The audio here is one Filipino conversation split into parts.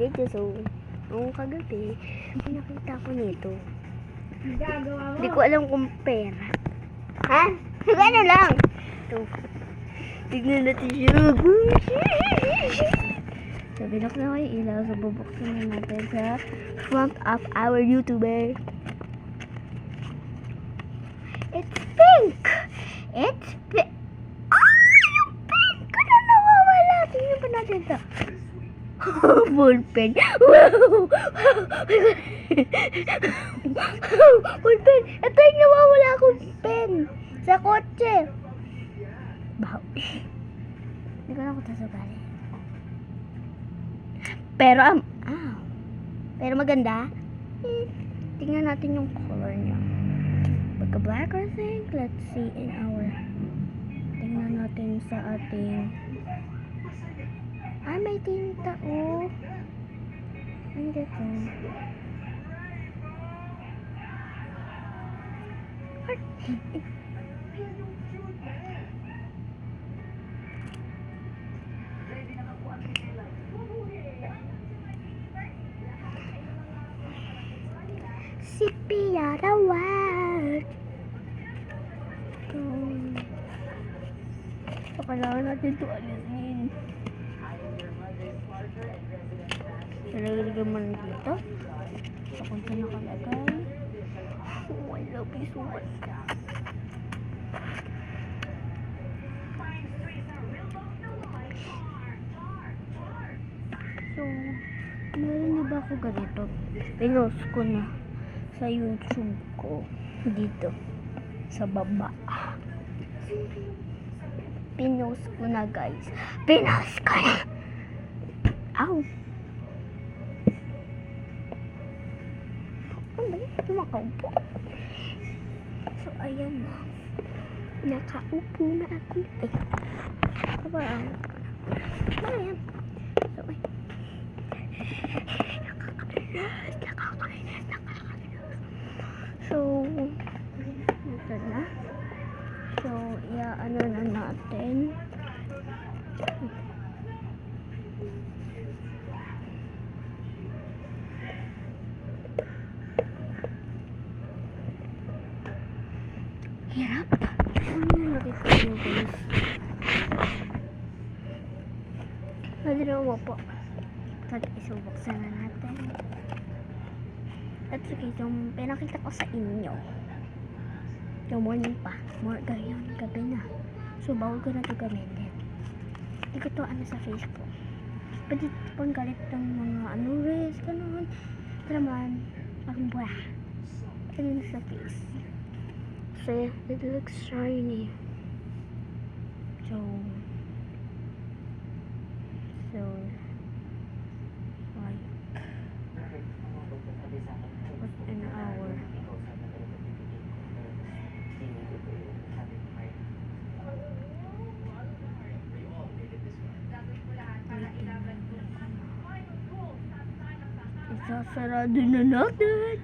video. So, noong kagabi, nakita ko nito. Hindi ko alam kung pera. Ha? Ano lang? Ito. Tignan natin siya. So, binuksan ko yung ilaw. So, bubuksan na natin sa front of our YouTuber. It's pink! It's pink! Yung pink ko na nawawala. Tingnan pa natin ito. Ballpen. Wow! Ballpen. Ito yung nawawala akong pen. Sa kotse. Bahaw. Hindi ko na ako tasabali. Pero, pero maganda. Tingnan natin yung color niya. Pagka-black, I think. Let's see in our... Tingnan natin sa ating... may tinta, oh. Ano dito? Si Pia Rawat. So, kailangan natin ito alisin. Nalagay man dito. So, kung saan nakalagay. Oh, I love you so much. So, meron na ba ako ganito? Pinost ko na sa YouTube ko. Dito. Sa baba. Pinost ko na, guys. Pinost ko na! Ow! Makaupo. So, ayan na. Nakaupo na ako. Parang, ayan. So, ay. Nakakainis. So, ito na. So, ano na natin. Hirap. Ano na natin yung guys? Nadalawa po. Tag isubuksan na natin. At sige, yung pinakita ko sa inyo. Yung morning pa. Ngayon, gabi na. So, bawal ko na ito gamitin. Hindi ko ito sa Facebook. Pwede pang galit ng mga reels, ganun. Ito naman, akong buha. Ito sa face. So, it looks shiny. So, like, what's an hour? Isasarado na natin.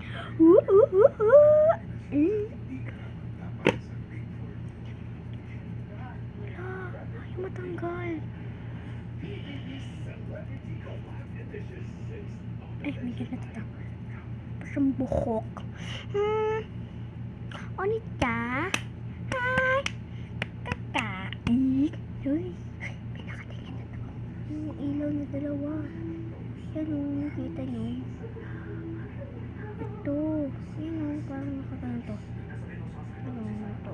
Matanggal. Ay, may ginatata. Parang buhok. Onita? Hi! Kakain. Uy, pinakatingin na ito. Yung ilaw na dalawa. Yan o, nakita nyo. Ito. Yan o, parang nakakano to. Ano ito?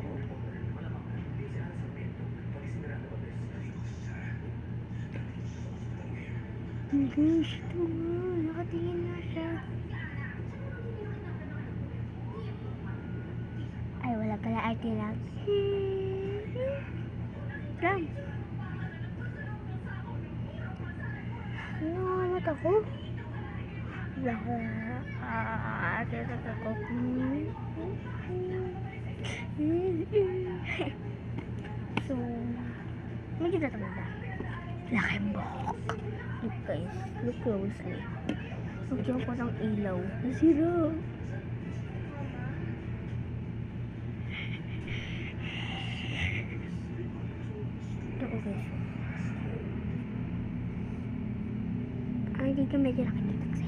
Guys, ito nga. Nakatingin na siya. Ay, wala pala arte lang. Ram. Ano nga mata ko? Wala ko. Arte ko. So, medyo natamanda. Laking buhok. Look guys, look closely. Lagyan ko ng ilaw. Nasira. Ito ko guys. Ay, di Ito medyo nakikita ko sa